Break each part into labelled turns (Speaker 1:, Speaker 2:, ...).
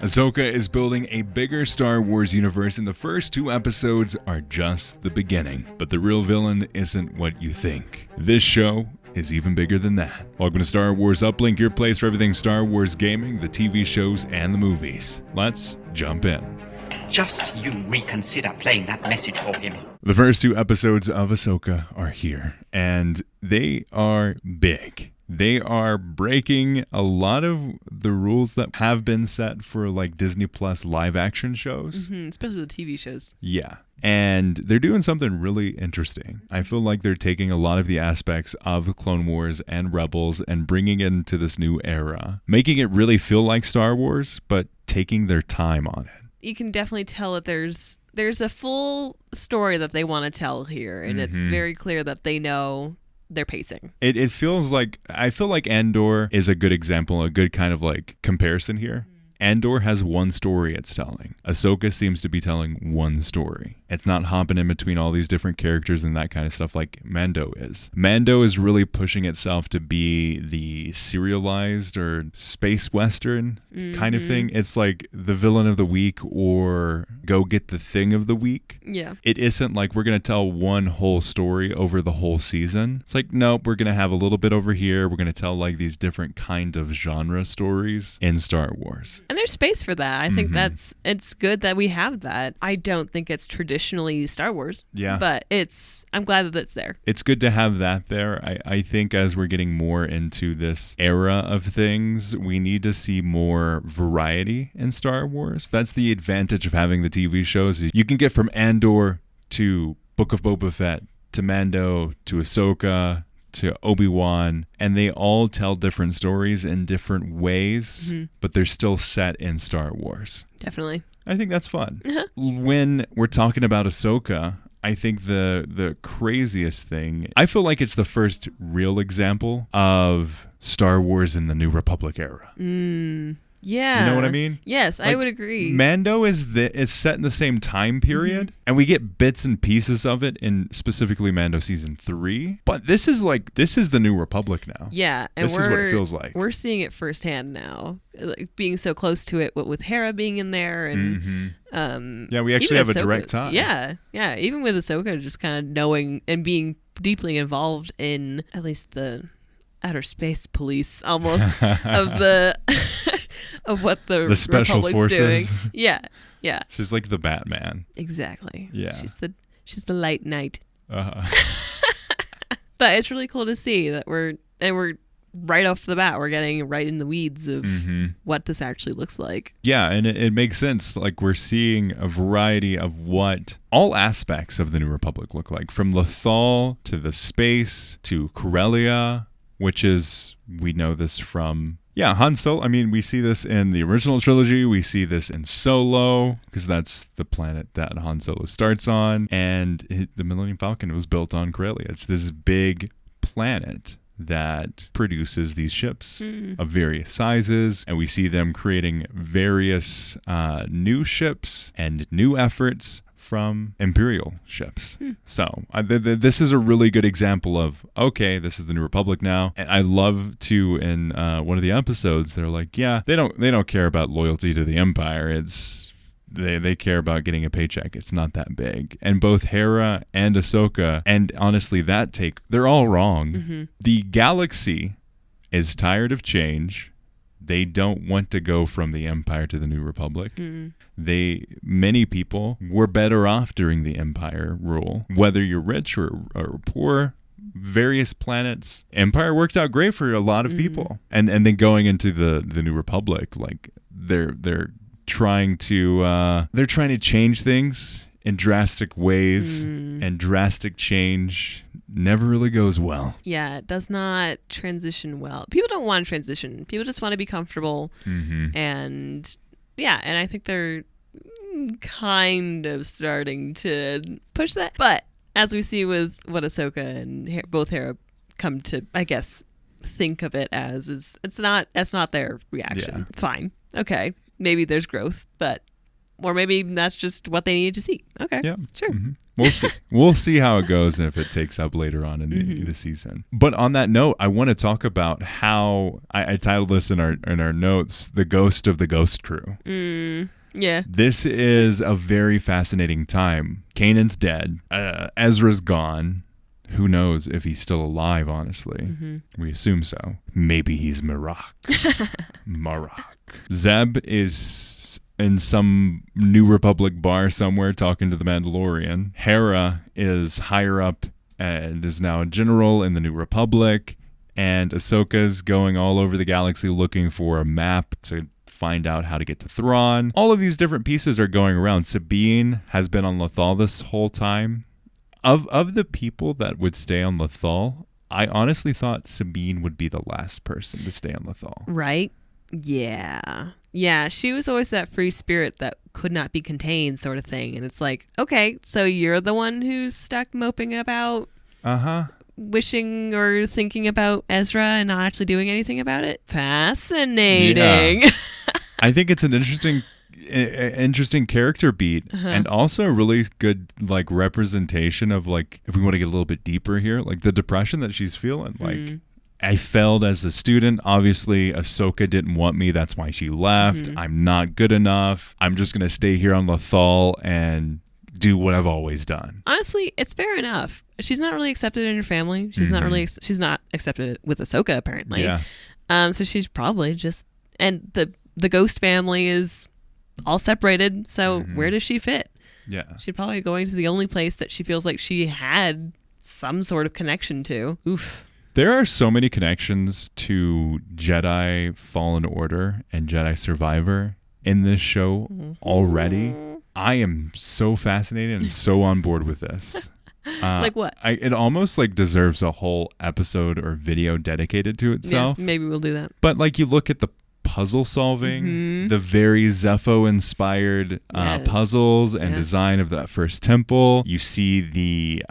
Speaker 1: Ahsoka is building a bigger Star Wars universe, and the first 2 episodes are just the beginning. But the real villain isn't what you think. This show is even bigger than that. Welcome to Star Wars Uplink, your place for everything Star Wars gaming, the TV shows, and the movies. Let's jump in.
Speaker 2: Just you reconsider playing that message for him.
Speaker 1: The first 2 episodes of Ahsoka are here, and they are big. They are breaking a lot of the rules that have been set for like Disney Plus live action shows.
Speaker 3: Especially the TV shows.
Speaker 1: Yeah. And they're doing something really interesting. I feel like they're taking a lot of the aspects of Clone Wars and Rebels and bringing it into this new era, making it really feel like Star Wars, but taking their time on it.
Speaker 3: You can definitely tell that there's a full story that they want to tell here, and it's very clear that they know their pacing.
Speaker 1: It feels like, I feel like Andor is a good example, a good kind of like comparison here. Andor has one story it's telling. Ahsoka seems to be telling one story. It's not hopping in between all these different characters and that kind of stuff like Mando is. Mando is really pushing itself to be the serialized or space western kind of thing. It's like the villain of the week or go get the thing of the week.
Speaker 3: Yeah.
Speaker 1: It isn't like we're going to tell one whole story over the whole season. It's like, nope, we're going to have a little bit over here. We're going to tell like these different kind of genre stories in Star Wars.
Speaker 3: And there's space for that. I think it's good that we have that. I don't think it's traditionally Star Wars.
Speaker 1: Yeah.
Speaker 3: But I'm glad that it's there.
Speaker 1: It's good to have that there. I think as we're getting more into this era of things, we need to see more variety in Star Wars. That's the advantage of having the TV shows. You can get from Andor to Book of Boba Fett to Mando to Ahsoka to Obi Wan, and they all tell different stories in different ways, but they're still set in Star Wars.
Speaker 3: Definitely.
Speaker 1: I think that's fun. When we're talking about Ahsoka, I think the craziest thing, I feel like it's the first real example of Star Wars in the New Republic era.
Speaker 3: Yeah.
Speaker 1: You know what I mean?
Speaker 3: Yes, I would agree.
Speaker 1: Mando is set in the same time period, and we get bits and pieces of it in specifically Mando season 3. But this is the New Republic now.
Speaker 3: Yeah, and
Speaker 1: this is what it feels like.
Speaker 3: We're seeing it firsthand now, like being so close to it, with Hera being in there, and
Speaker 1: yeah, we actually have a direct tie.
Speaker 3: Yeah. Even with Ahsoka, just kind of knowing and being deeply involved in at least the outer space police, almost of what the
Speaker 1: special
Speaker 3: Republic's
Speaker 1: forces
Speaker 3: doing. Yeah.
Speaker 1: She's like the Batman.
Speaker 3: Exactly.
Speaker 1: Yeah.
Speaker 3: She's the light knight.
Speaker 1: Uh-huh.
Speaker 3: But it's really cool to see that we're right off the bat, we're getting right in the weeds of what this actually looks like.
Speaker 1: Yeah, and it makes sense. Like we're seeing a variety of what all aspects of the New Republic look like, from Lothal to the space to Corellia, which is, we know this from Han Solo. I mean, we see this in the original trilogy. We see this in Solo, because that's the planet that Han Solo starts on. And the Millennium Falcon was built on Corellia. It's this big planet that produces these ships of various sizes. And we see them creating various new ships and new efforts from Imperial ships. So this is a really good example of, okay, this is the New Republic now. And I love to, in one of the episodes, they're like, yeah, they don't care about loyalty to the Empire. It's they care about getting a paycheck. It's not that big. And both Hera and Ahsoka, and honestly they're all wrong. The galaxy is tired of change. They don't want to go from the Empire to the New Republic. Many people were better off during the Empire rule. Whether you're rich or poor, various planets, Empire worked out great for a lot of people. And then going into the New Republic, like they're trying to change things in drastic ways, and drastic change never really goes well.
Speaker 3: Yeah, it does not transition well. People don't want to transition. People just want to be comfortable. And I think they're kind of starting to push that. But as we see with what Ahsoka and both Hera come to, I guess, think of it as, is that's not their reaction.
Speaker 1: Yeah.
Speaker 3: Fine. Okay. Maybe there's growth, or maybe that's just what they needed to see. Okay.
Speaker 1: Yeah.
Speaker 3: Sure.
Speaker 1: We'll see how it goes and if it takes up later on in the season. But on that note, I want to talk about how I titled this in our notes, "The Ghost of the Ghost Crew."
Speaker 3: Yeah.
Speaker 1: This is a very fascinating time. Kanan's dead. Ezra's gone. Who knows if he's still alive, honestly. We assume so. Maybe he's Marok. Zeb is in some New Republic bar somewhere talking to the Mandalorian. Hera is higher up and is now a general in the New Republic. And Ahsoka's going all over the galaxy looking for a map to find out how to get to Thrawn. All of these different pieces are going around. Sabine has been on Lothal this whole time. Of the people that would stay on Lothal, I honestly thought Sabine would be the last person to stay on Lothal.
Speaker 3: Right? Yeah. Yeah, she was always that free spirit that could not be contained sort of thing. And it's like, okay, so you're the one who's stuck moping about wishing or thinking about Ezra and not actually doing anything about it? Fascinating.
Speaker 1: Yeah. I think it's an interesting character beat and also a really good like representation of like, if we want to get a little bit deeper here, like the depression that she's feeling. Like, I failed as a student. Obviously, Ahsoka didn't want me. That's why she left. I'm not good enough. I'm just going to stay here on Lothal and do what I've always done.
Speaker 3: Honestly, it's fair enough. She's not really accepted in her family. She's not really. She's not accepted with Ahsoka apparently.
Speaker 1: Yeah.
Speaker 3: So she's probably just, and the Ghost family is all separated. So where does she fit?
Speaker 1: Yeah.
Speaker 3: She's probably going to the only place that she feels like she had some sort of connection to. Oof.
Speaker 1: There are so many connections to Jedi Fallen Order and Jedi Survivor in this show already. I am so fascinated and so on board with this.
Speaker 3: Like what?
Speaker 1: It almost like deserves a whole episode or video dedicated to itself.
Speaker 3: Yeah, maybe we'll do that.
Speaker 1: But like you look at the puzzle solving, the very Zepho inspired puzzles and design of that first temple. You see the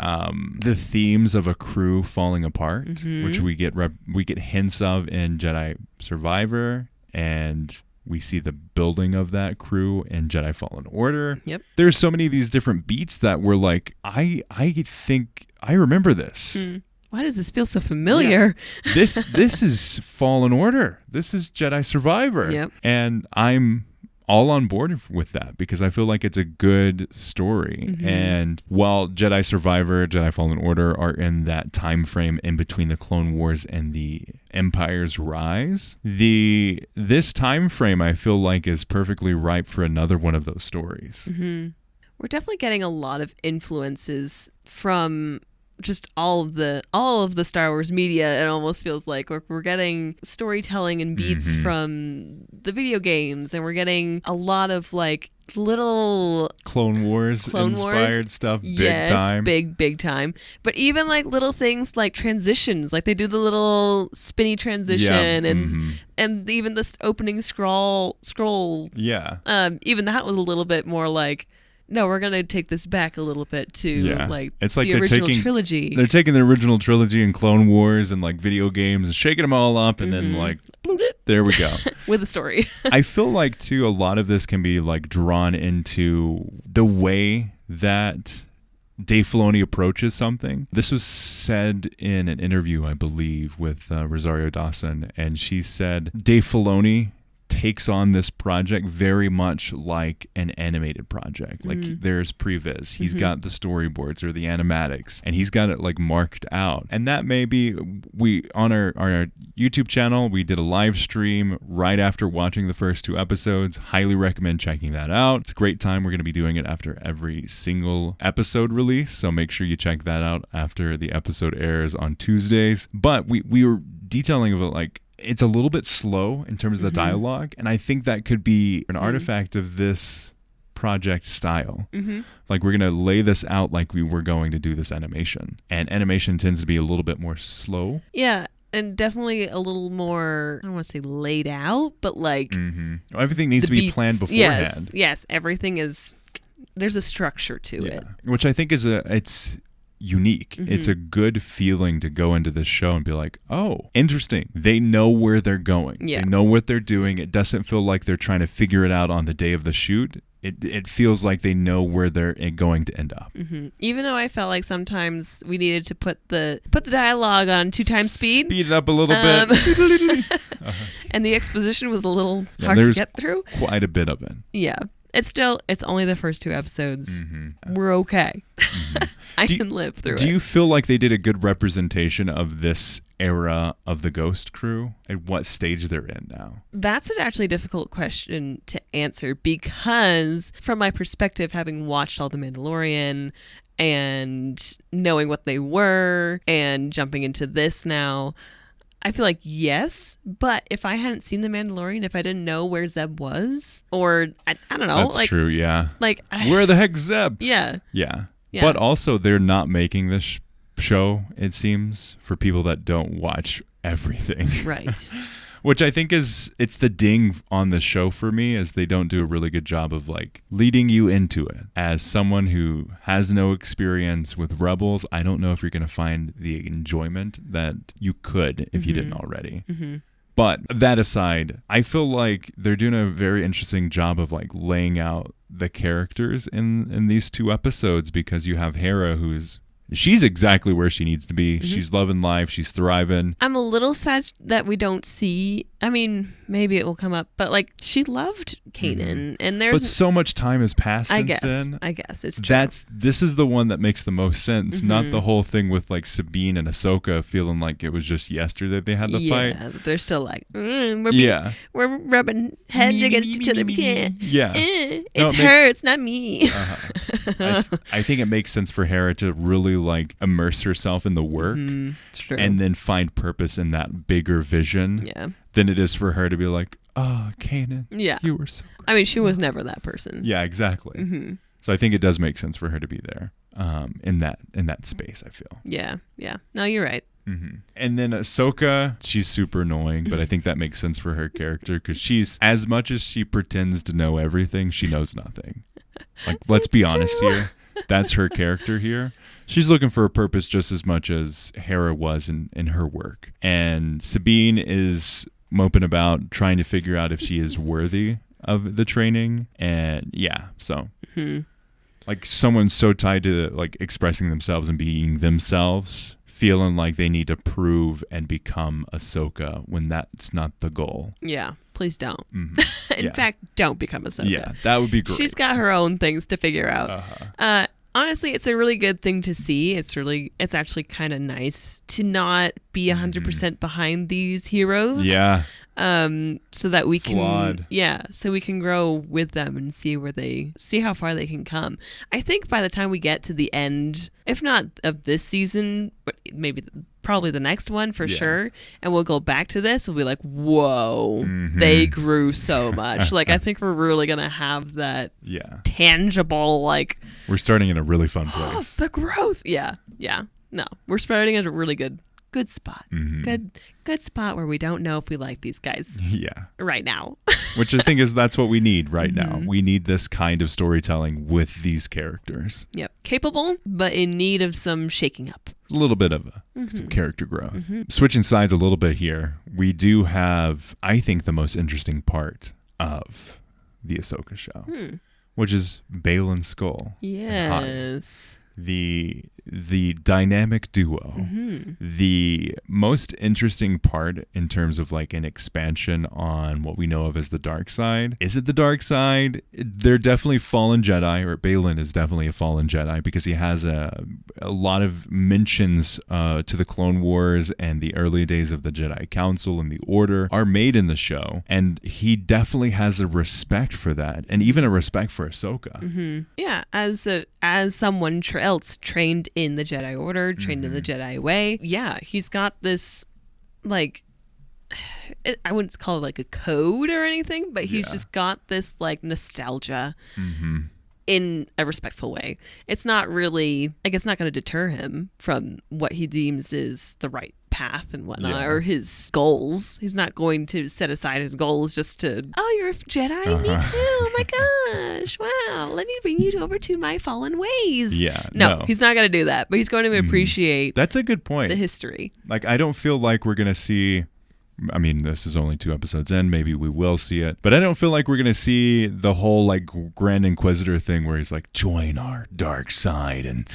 Speaker 1: themes of a crew falling apart, which we get hints of in Jedi Survivor, and we see the building of that crew in Jedi Fallen Order.
Speaker 3: Yep.
Speaker 1: There's so many of these different beats that were like, I think I remember this.
Speaker 3: Why does this feel so familiar?
Speaker 1: Yeah. This is Fallen Order. This is Jedi Survivor.
Speaker 3: Yep.
Speaker 1: And I'm all on board with that because I feel like it's a good story. And while Jedi Survivor, Jedi Fallen Order are in that time frame in between the Clone Wars and the Empire's rise, this time frame I feel like is perfectly ripe for another one of those stories.
Speaker 3: We're definitely getting a lot of influences from just all of the Star Wars media. It almost feels like we're getting storytelling and beats from the video games, and we're getting a lot of like little
Speaker 1: Clone Wars inspired stuff, big time. Big time.
Speaker 3: But even like little things like transitions, like they do the little spinny transition and even this opening scroll.
Speaker 1: Yeah.
Speaker 3: Even that was a little bit more like, no, we're going to take this back a little bit to like
Speaker 1: it's like
Speaker 3: the original trilogy.
Speaker 1: They're taking the original trilogy and Clone Wars and like video games and shaking them all up and then like, bloop, there we go.
Speaker 3: With a story.
Speaker 1: I feel like too, a lot of this can be like drawn into the way that Dave Filoni approaches something. This was said in an interview, I believe, with Rosario Dawson, and she said Dave Filoni takes on this project very much like an animated project. Like there's previs, he's got the storyboards or the animatics, and he's got it like marked out. And that may be, we on our YouTube channel, we did a live stream right after watching the first 2 episodes. Highly recommend checking that out. It's a great time. We're going to be doing it after every single episode release, so make sure you check that out after the episode airs on Tuesdays. But we were detailing of it like, it's a little bit slow in terms of the dialogue, and I think that could be an artifact of this project style. Like we're going to lay this out like we were going to do this animation, and animation tends to be a little bit more slow.
Speaker 3: Yeah, and definitely a little more, I don't want to say laid out, but like
Speaker 1: everything needs to be planned beforehand.
Speaker 3: Yes, everything is, there's a structure to it.
Speaker 1: Which I think is unique. It's a good feeling to go into this show and be like, oh, interesting. They know where they're going.
Speaker 3: Yeah.
Speaker 1: They know what they're doing. It doesn't feel like they're trying to figure it out on the day of the shoot. It feels like they know where they're going to end up.
Speaker 3: Even though I felt like sometimes we needed to put the dialogue on 2x speed.
Speaker 1: Speed it up a little bit.
Speaker 3: And the exposition was a little hard to get through.
Speaker 1: Quite a bit of it.
Speaker 3: Yeah. It's only the first 2 episodes. We're okay. I can live through it.
Speaker 1: Do you feel like they did a good representation of this era of the Ghost crew and what stage they're in now?
Speaker 3: That's actually a difficult question to answer because from my perspective, having watched all the Mandalorian and knowing what they were and jumping into this now, I feel like yes, but if I hadn't seen The Mandalorian, if I didn't know where Zeb was, or I don't know.
Speaker 1: That's true, yeah.
Speaker 3: Like,
Speaker 1: where the heck's Zeb?
Speaker 3: Yeah.
Speaker 1: Yeah. But also, they're not making this show, it seems, for people that don't watch everything.
Speaker 3: Right.
Speaker 1: Which I think it's the ding on the show for me, is they don't do a really good job of like leading you into it. As someone who has no experience with Rebels, I don't know if you're going to find the enjoyment that you could if you didn't already. But that aside, I feel like they're doing a very interesting job of like laying out the characters in these 2 episodes, because you have Hera, she's exactly where she needs to be. She's loving life. She's thriving.
Speaker 3: I'm a little sad that we don't see. I mean, maybe it will come up, but like she loved Kanan, and
Speaker 1: But so much time has passed since then.
Speaker 3: I guess it's true.
Speaker 1: This is the one that makes the most sense, not the whole thing with like Sabine and Ahsoka feeling like it was just yesterday they had the fight.
Speaker 3: Yeah, they're still like, we're rubbing heads against each other. We can't.
Speaker 1: Yeah,
Speaker 3: it's her. It's not me.
Speaker 1: I think it makes sense for Hera to really like immerse herself in the work,
Speaker 3: it's true.
Speaker 1: and then find purpose in that bigger vision.
Speaker 3: Yeah.
Speaker 1: Than it is for her to be like, oh, Kanan, you were so great.
Speaker 3: I mean, she was never that person.
Speaker 1: Yeah, exactly. So I think it does make sense for her to be there in that space, I feel.
Speaker 3: Yeah. No, you're right.
Speaker 1: And then Ahsoka, she's super annoying, but I think that makes sense for her character, because she's, as much as she pretends to know everything, she knows nothing. Like, let's be honest here. That's her character here. She's looking for a purpose just as much as Hera was in her work. And Sabine is moping about trying to figure out if she is worthy of the training. And so like someone so tied to like expressing themselves and being themselves, feeling like they need to prove and become Ahsoka when that's not the goal.
Speaker 3: Yeah, please don't. In fact, don't become Ahsoka.
Speaker 1: Yeah, that would be great.
Speaker 3: She's got her own things to figure out. Honestly, it's a really good thing to see. It's actually kind of nice to not be 100% behind these heroes.
Speaker 1: Yeah.
Speaker 3: So that we
Speaker 1: Flawed.
Speaker 3: so we can grow with them and see how far they can come. I think by the time we get to the end, if not of this season, but maybe probably the next one for sure, and we'll go back to this, we'll be like, whoa, they grew so much. Like, I think we're really going to have that tangible, like...
Speaker 1: We're starting in a really fun place.
Speaker 3: The growth. Yeah. No, we're starting at a really good spot. Good spot where we don't know if we like these guys right now.
Speaker 1: Which I think that's what we need right now. We need this kind of storytelling with these characters.
Speaker 3: Yep. Capable, but in need of some shaking up.
Speaker 1: A little bit of some character growth. Switching sides a little bit here, we do have, I think, the most interesting part of the Ahsoka show, which is Baylan Skoll.
Speaker 3: Yes.
Speaker 1: The dynamic duo, the most interesting part in terms of like an expansion on what we know of as the dark side. Is it the dark side? They're definitely fallen Jedi, or Baylan is definitely a fallen Jedi, because he has a lot of mentions to the Clone Wars and the early days of the Jedi Council and the Order are made in the show, and he definitely has a respect for that, and even a respect for Ahsoka.
Speaker 3: Yeah, as someone else trained in the Jedi Order, trained in the Jedi way. Yeah, he's got this, like, I wouldn't call it like a code or anything, but he's just got this like nostalgia in a respectful way. It's not really, like, it's not going to deter him from what he deems is the right path path and whatnot, or his goals. He's not going to set aside his goals just to, oh, you're a Jedi? Me too. Oh my gosh. Wow. Let me bring you over to my fallen ways.
Speaker 1: Yeah.
Speaker 3: No, he's not going to do that, but he's going to appreciate
Speaker 1: That's a good point.
Speaker 3: the history.
Speaker 1: Like, I don't feel like we're going to see, I mean, this is only 2 episodes in. Maybe we will see it. But I don't feel like we're going to see the whole, like, Grand Inquisitor thing where he's like, join our dark side and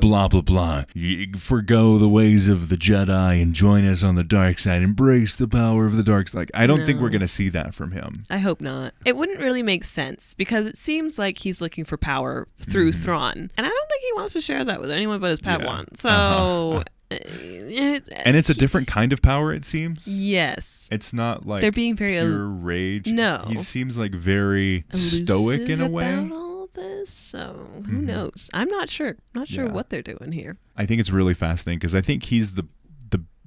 Speaker 1: blah, blah, blah. You forgo the ways of the Jedi and join us on the dark side. Embrace the power of the dark side. Like, I don't think we're going to see that from him.
Speaker 3: I hope not. It wouldn't really make sense because it seems like he's looking for power through Thrawn. And I don't think he wants to share that with anyone but his Padawan. Yeah. So...
Speaker 1: And it's a different kind of power, it seems.
Speaker 3: Yes.
Speaker 1: It's not like
Speaker 3: they're being very
Speaker 1: pure rage.
Speaker 3: No.
Speaker 1: He seems like very stoic in a way.
Speaker 3: About all this, so who knows? I'm not sure. Not sure what they're doing here.
Speaker 1: I think it's really fascinating because I think he's the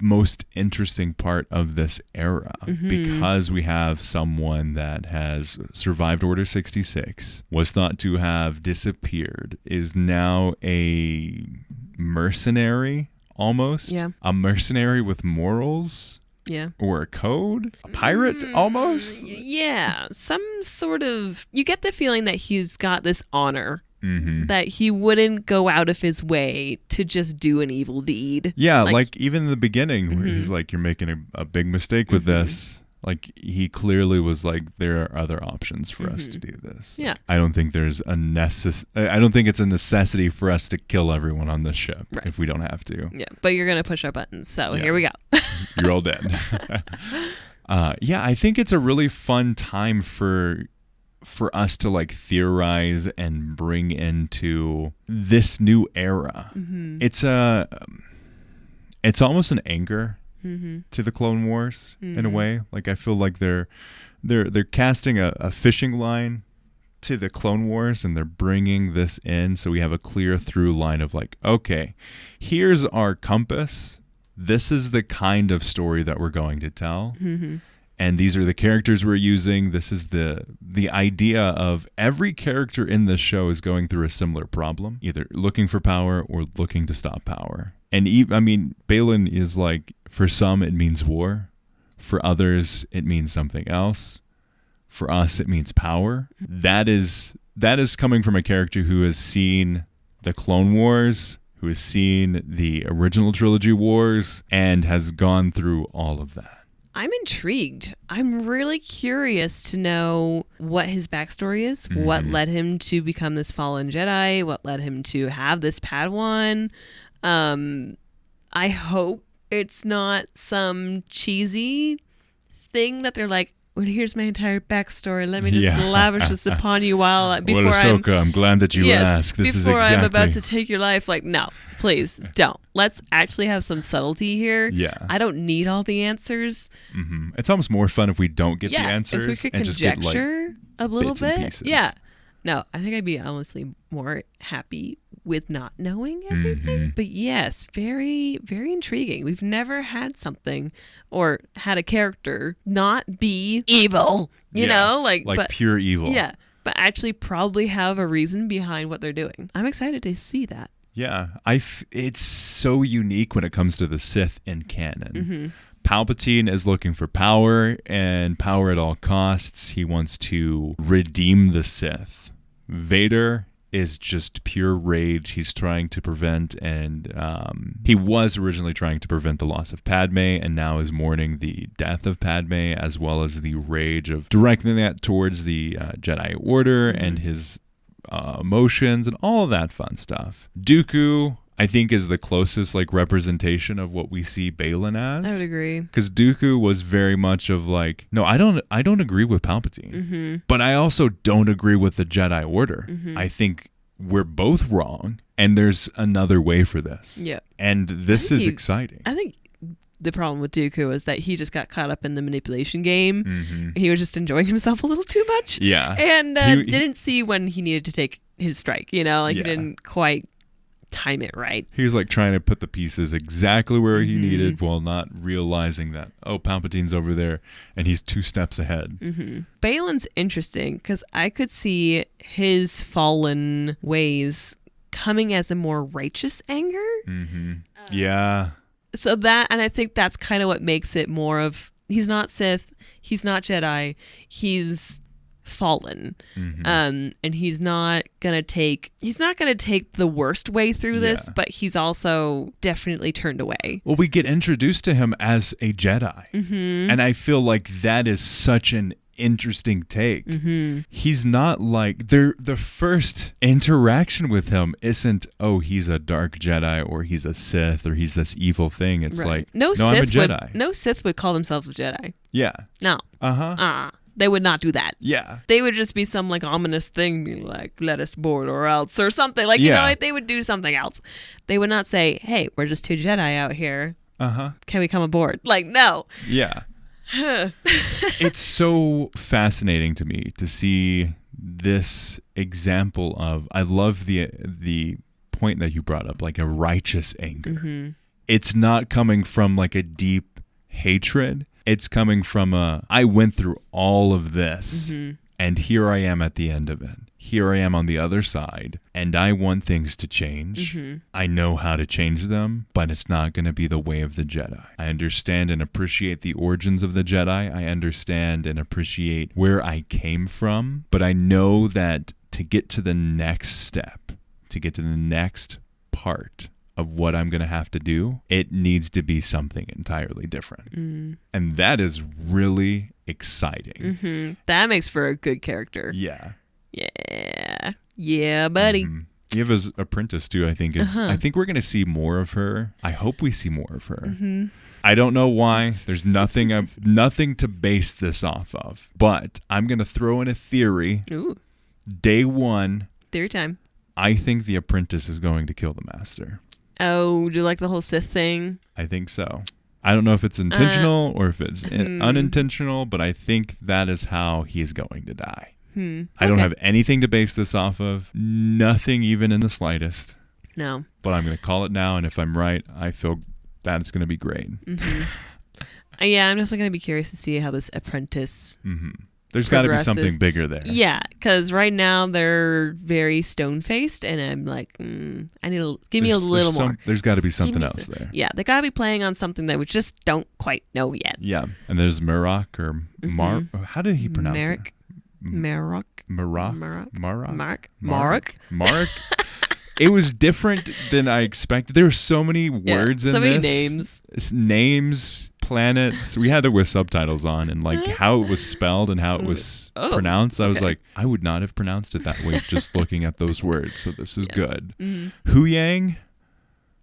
Speaker 1: most interesting part of this era because we have someone that has survived Order 66, was thought to have disappeared, is now a mercenary. Almost. Yeah. A mercenary with morals. Yeah. Or a code. A pirate, almost.
Speaker 3: Yeah. Some sort of... You get the feeling that he's got this honor. That he wouldn't go out of his way to just do an evil deed.
Speaker 1: Yeah, like even in the beginning where he's like, you're making a big mistake with this. Like, he clearly was like, there are other options for us to do this. Yeah. I don't think there's I don't think it's a necessity for us to kill everyone on this ship if we don't have to.
Speaker 3: Yeah, but you're going to push our buttons, so here we go.
Speaker 1: You're all dead. I think it's a really fun time for us to, like, theorize and bring into this new era. It's almost an anger to the Clone Wars in a way. Like, I feel like they're casting a fishing line to the Clone Wars and they're bringing this in so we have a clear through line of like, okay, here's our compass. This is the kind of story that we're going to tell. And these are the characters we're using. This is the idea of every character in this show is going through a similar problem, either looking for power or looking to stop power. And I mean, Baylan is like, for some it means war. For others, it means something else. For us, it means power. That is coming from a character who has seen the Clone Wars, who has seen the original trilogy wars, and has gone through all of that.
Speaker 3: I'm intrigued. I'm really curious to know what his backstory is, what led him to become this fallen Jedi, what led him to have this Padawan. I hope it's not some cheesy thing that they're like, well, here's my entire backstory. Let me just lavish this upon you before
Speaker 1: Ahsoka, I'm glad that you asked.
Speaker 3: Before I'm about to take your life. Like, no, please don't. Let's actually have some subtlety here. Yeah. I don't need all the answers.
Speaker 1: It's almost more fun if we don't get the answers.
Speaker 3: If we could
Speaker 1: and
Speaker 3: conjecture
Speaker 1: just get, like,
Speaker 3: a little bit.
Speaker 1: Pieces.
Speaker 3: Yeah. No, I think I'd be honestly more happy with not knowing everything. But yes, very, very intriguing. We've never had something or had a character not be evil, you know, like
Speaker 1: pure evil.
Speaker 3: Yeah, but actually probably have a reason behind what they're doing. I'm excited to see that.
Speaker 1: Yeah, it's so unique when it comes to the Sith in canon. Palpatine is looking for power, and power at all costs. He wants to redeem the Sith. Vader is just pure rage. He's trying to prevent, and he was originally trying to prevent the loss of Padme, and now is mourning the death of Padme, as well as the rage of directing that towards the Jedi Order and his emotions and all of that fun stuff. Dooku, I think, is the closest representation of what we see Baylan as.
Speaker 3: I would agree.
Speaker 1: Because Dooku was very much of like, no, I don't agree with Palpatine, but I also don't agree with the Jedi Order. I think we're both wrong, and there's another way for this. Yeah, and this is exciting.
Speaker 3: I think the problem with Dooku is that he just got caught up in the manipulation game, and he was just enjoying himself a little too much. Yeah, and didn't see when he needed to take his strike. You know, he didn't quite time it right.
Speaker 1: He was trying to put the pieces exactly where he needed while not realizing that, oh, Palpatine's over there and he's 2 steps ahead.
Speaker 3: Baylan's interesting because I could see his fallen ways coming as a more righteous anger.
Speaker 1: Yeah.
Speaker 3: So that, and I think that's kind of what makes it more of, he's not Sith, he's not Jedi, he's fallen. And he's not gonna take the worst way through this, but he's also definitely turned away.
Speaker 1: Well, we get introduced to him as a Jedi, and I feel like that is such an interesting take. He's not like, the first interaction with him isn't, oh, he's a dark Jedi or he's a Sith or he's this evil thing. It's like, no, I'm a Jedi.
Speaker 3: No Sith would call themselves a Jedi.
Speaker 1: Yeah.
Speaker 3: No. They would not do that.
Speaker 1: Yeah.
Speaker 3: They would just be some like ominous thing, being like, let us board or else, or something. Like, you know, like, they would do something else. They would not say, hey, we're just two Jedi out here. Can we come aboard? Like, no.
Speaker 1: Yeah. It's so fascinating to me to see this example of, I love the point that you brought up, like a righteous anger. It's not coming from like a deep hatred. It's coming from I went through all of this and here I am at the end of it. Here I am on the other side, and I want things to change. I know how to change them, but it's not going to be the way of the Jedi. I understand and appreciate the origins of the Jedi. I understand and appreciate where I came from, but I know that to get to the next step, to get to the next part of what I'm going to have to do, it needs to be something entirely different. And that is really exciting.
Speaker 3: That makes for a good character.
Speaker 1: Yeah.
Speaker 3: Yeah, buddy.
Speaker 1: You have his apprentice too, I think. I think we're going to see more of her. I hope we see more of her. I don't know why. There's nothing to base this off of. But I'm going to throw in a theory.
Speaker 3: Ooh.
Speaker 1: Day one.
Speaker 3: Theory time.
Speaker 1: I think the apprentice is going to kill the master.
Speaker 3: Oh, do you like the whole Sith thing?
Speaker 1: I think so. I don't know if it's intentional or if it's unintentional, but I think that is how he's going to die. I don't have anything to base this off of. Nothing even in the slightest.
Speaker 3: No.
Speaker 1: But I'm going to call it now, and if I'm right, I feel that it's going to be great.
Speaker 3: Yeah, I'm definitely going to be curious to see how this apprentice
Speaker 1: There's got to be something bigger there.
Speaker 3: Yeah, because right now they're very stone-faced, and I'm like, I need to give me a little more.
Speaker 1: There's got to be something else there.
Speaker 3: Yeah, they got to be playing on something that we just don't quite know yet.
Speaker 1: Yeah, and there's Marok or Mark. How did he pronounce it?
Speaker 3: Marok.
Speaker 1: It was different than I expected. There were so many words in this. So many
Speaker 3: names.
Speaker 1: Names, planets. We had it with subtitles on, and like how it was spelled and how it was pronounced. I was like, I would not have pronounced it that way just looking at those words. So this is good. Huyang?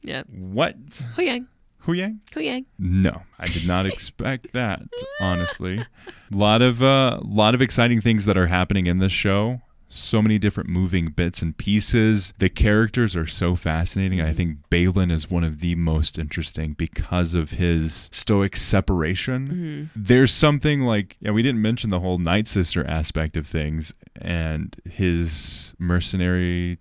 Speaker 3: Yeah.
Speaker 1: What?
Speaker 3: Huyang.
Speaker 1: Huyang? No, I did not expect that, honestly. A lot of exciting things that are happening in this show. So many different moving bits and pieces. The characters are so fascinating. I think Baylan is one of the most interesting because of his stoic separation. There's something like, we didn't mention the whole Night Sister aspect of things and his mercenary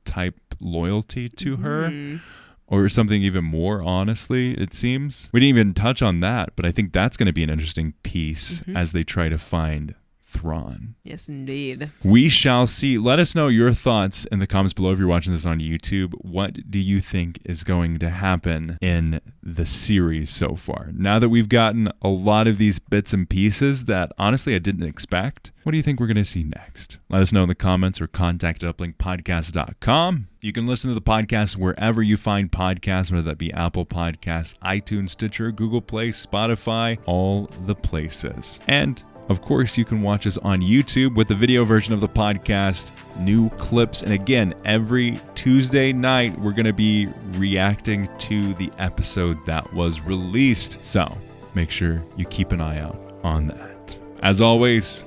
Speaker 1: type loyalty to her. Or something even more, honestly, it seems. We didn't even touch on that, but I think that's going to be an interesting piece as they try to find Thrawn.
Speaker 3: Yes, indeed.
Speaker 1: We shall see. Let us know your thoughts in the comments below if you're watching this on YouTube. What do you think is going to happen in the series so far? Now that we've gotten a lot of these bits and pieces that honestly I didn't expect, what do you think we're going to see next? Let us know in the comments or contact at uplinkpodcast.com. You can listen to the podcast wherever you find podcasts, whether that be Apple Podcasts, iTunes, Stitcher, Google Play, Spotify, all the places. And of course, you can watch us on YouTube with the video version of the podcast, new clips. And again, every Tuesday night, we're going to be reacting to the episode that was released. So make sure you keep an eye out on that. As always,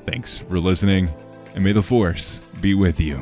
Speaker 1: thanks for listening, and may the Force be with you.